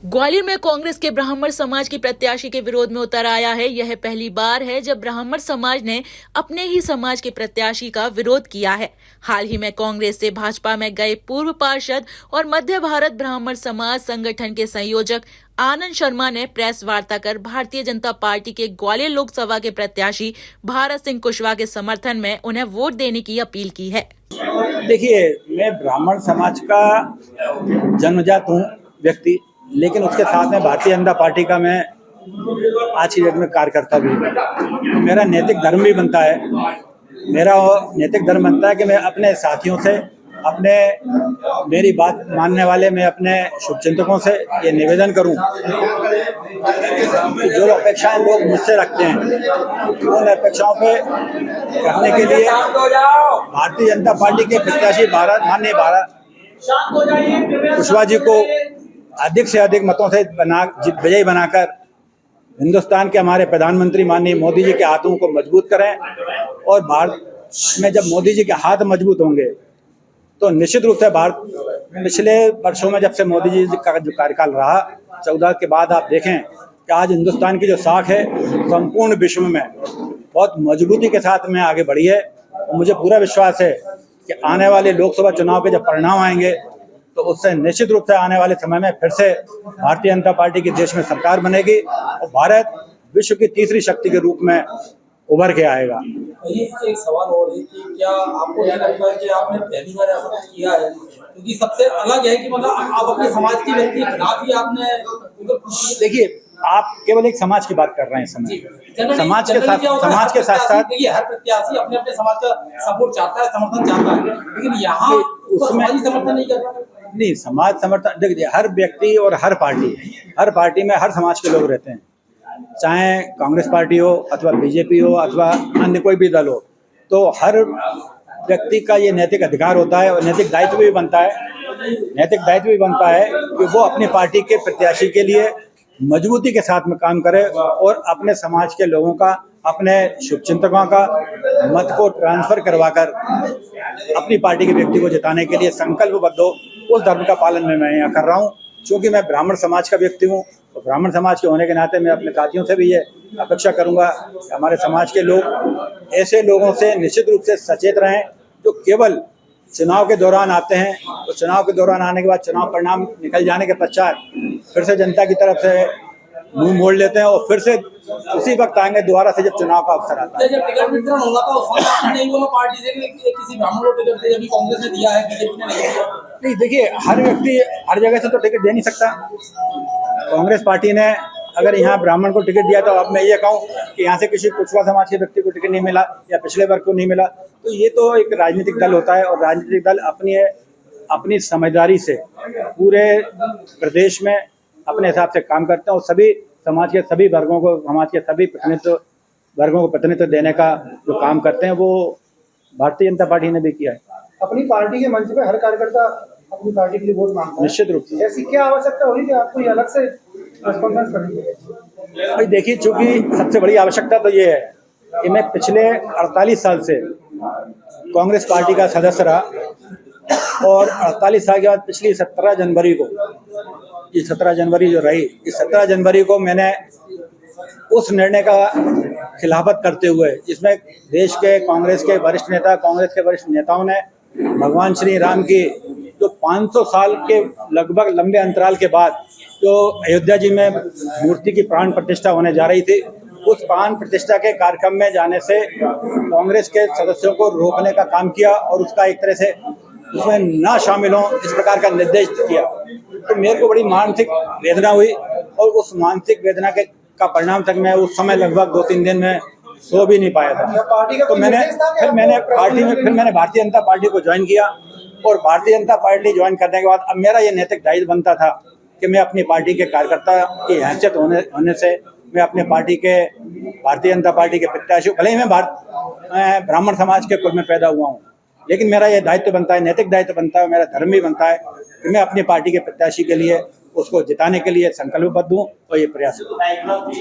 ग्वालियर में कांग्रेस के ब्राह्मण समाज की प्रत्याशी के विरोध में उतर आया है। यह पहली बार है जब ब्राह्मण समाज ने अपने ही समाज के प्रत्याशी का विरोध किया है। हाल ही में कांग्रेस से भाजपा में गए पूर्व पार्षद और मध्य भारत ब्राह्मण समाज संगठन के संयोजक आनंद शर्मा ने प्रेस वार्ता कर भारतीय जनता पार्टी के ग्वालियर लोकसभा के प्रत्याशी भारत सिंह कुशवाहा के समर्थन में उन्हें वोट देने की अपील की है। देखिए, मैं ब्राह्मण समाज का जन्मजात हूँ व्यक्ति, लेकिन उसके साथ में भारतीय जनता पार्टी का मैं आज की डेट में कार्यकर्ता भी हूँ। मेरा नैतिक धर्म भी बनता है। मेरा नैतिक धर्म बनता है कि मैं अपने साथियों से, अपने मेरी बात मानने वाले, मैं अपने शुभचिंतकों से ये निवेदन करूं कि जो अपेक्षाएं लोग मुझसे रखते हैं, उन अपेक्षाओं पे करने के लिए भारतीय जनता पार्टी के प्रत्याशी माननीय भारत कुशवाहा जी को अधिक से अधिक मतों से विजयी बनाकर हिंदुस्तान के हमारे प्रधानमंत्री माननीय मोदी जी के हाथों को मजबूत करें। और भारत में जब मोदी जी के हाथ मजबूत होंगे तो निश्चित रूप से भारत पिछले वर्षों में, जब से मोदी जी का जो कार्यकाल रहा 14 के बाद, आप देखें कि आज हिंदुस्तान की जो साख है संपूर्ण विश्व में बहुत मजबूती के साथ में आगे बढ़ी है। और मुझे पूरा विश्वास है कि आने वाले लोकसभा चुनाव के जब परिणाम आएंगे तो उससे निश्चित रूप से आने वाले समय में फिर से भारतीय जनता पार्टी की देश में सरकार बनेगी और भारत विश्व की तीसरी शक्ति के रूप में उभर के आएगा। ये एक सवाल और है कि क्या आपको नहीं लगता है कि आपने पहली बार ऐसा कुछ किया है? क्योंकि सबसे अलग है कि मतलब आप अपने समाज के व्यक्ति के खिलाफ ही आपने। देखिए, आप केवल एक समाज की बात कर रहे हैं इस समय। समाज के साथ साथ देखिए, हर प्रत्याशी अपने अपने समाज का सपोर्ट चाहता है, समर्थन चाहता है, लेकिन यहाँ उसमें समर्थन नहीं कर रहा। नहीं, समाज समर्थन देखिए, हर व्यक्ति और हर पार्टी में हर समाज के लोग रहते हैं, चाहे कांग्रेस पार्टी हो अथवा बीजेपी हो अथवा अन्य कोई भी दल हो। तो हर व्यक्ति का ये नैतिक अधिकार होता है और नैतिक दायित्व भी बनता है कि वो अपनी पार्टी के प्रत्याशी के लिए मजबूती के साथ में काम करे और अपने समाज के लोगों का, अपने शुभचिंतकों का मत को ट्रांसफर करवाकर अपनी पार्टी के व्यक्ति को जिताने के लिए संकल्पबद्ध हो। उस धर्म का पालन मैं यहाँ कर रहा हूँ। क्योंकि मैं ब्राह्मण समाज का व्यक्ति हूँ, तो ब्राह्मण समाज के होने के नाते मैं अपने साथियों से भी ये अपेक्षा करूंगा कि हमारे समाज के लोग ऐसे लोगों से निश्चित रूप से सचेत रहें जो केवल चुनाव के दौरान आते हैं, तो चुनाव के दौरान आने के बाद चुनाव परिणाम निकल जाने के पश्चात फिर से जनता की तरफ से मुंह मोड़ लेते हैं और फिर से उसी वक्त आएंगे दोबारा से जब चुनाव का अवसर आता है। जब टिकट वितरण होगा था उस वक्त आपने नहीं बोला पार्टी से कि किसी ब्राह्मण को टिकट दे, अभी कांग्रेस ने दिया है, बीजेपी ने नहीं दिया। नहीं, देखिए, हर व्यक्ति हर जगह से तो टिकट दे नहीं सकता। कांग्रेस पार्टी ने अगर यहाँ ब्राह्मण को टिकट दिया तो अब मैं ये कहूँ कि यहाँ से किसी कुशवाहा समाज के व्यक्ति को टिकट नहीं मिला या पिछले वर्ग को नहीं मिला, तो ये तो एक राजनीतिक दल होता है और राजनीतिक दल अपनी समझदारी से पूरे प्रदेश में अपने हिसाब से काम करते हैं और सभी समाज के सभी वर्गों को, समाज के सभी वर्गों को प्रतिनिधित्व देने का जो काम करते हैं वो भारतीय जनता पार्टी ने भी किया है। अपनी पार्टी के मंच पे हर कार्यकर्ता अपनी पार्टी के लिए वोट मांगता है। निश्चित रूप से ऐसी क्या आवश्यकता होगी कि आपको ये अलग से रिस्पॉन्स करनी पड़ेगी? भाई देखिए, चूंकि सबसे बड़ी आवश्यकता तो ये है कि मैं पिछले 48 साल से कांग्रेस पार्टी का सदस्य रहा और 48 साल के बाद पिछली 17 जनवरी को, ये 17 जनवरी जो रही, इस 17 जनवरी को मैंने उस निर्णय का खिलाफत करते हुए, जिसमें देश के कांग्रेस के वरिष्ठ नेताओं ने भगवान श्री राम की जो 500 साल के लगभग लंबे अंतराल के बाद जो अयोध्या जी में मूर्ति की प्राण प्रतिष्ठा होने जा रही थी, उस प्राण प्रतिष्ठा के कार्यक्रम में जाने से कांग्रेस के सदस्यों को रोकने का काम किया और उसका एक तरह से उसमें ना शामिल हो इस प्रकार का निर्देश किया। तो मेरे को बड़ी मानसिक वेदना हुई और उस मानसिक वेदना का परिणाम तक मैं उस समय लगभग 2-3 दिन में सो भी नहीं पाया था। तो मैंने भारतीय जनता पार्टी को ज्वाइन किया और भारतीय जनता पार्टी ज्वाइन करने के बाद अब मेरा ये नैतिक दायित्व बनता था कि मैं अपनी पार्टी के कार्यकर्ता की हैसियत होने से मैं अपने पार्टी के भारतीय जनता पार्टी के प्रत्याशी, भले ही मैं ब्राह्मण समाज के कुल में पैदा हुआ हूँ, लेकिन मेरा ये दायित्व बनता है, नैतिक दायित्व बनता है, मेरा धर्म भी बनता है कि मैं अपनी पार्टी के प्रत्याशी के लिए उसको जिताने के लिए संकल्पबद्ध हूँ और ये प्रयास करूँ।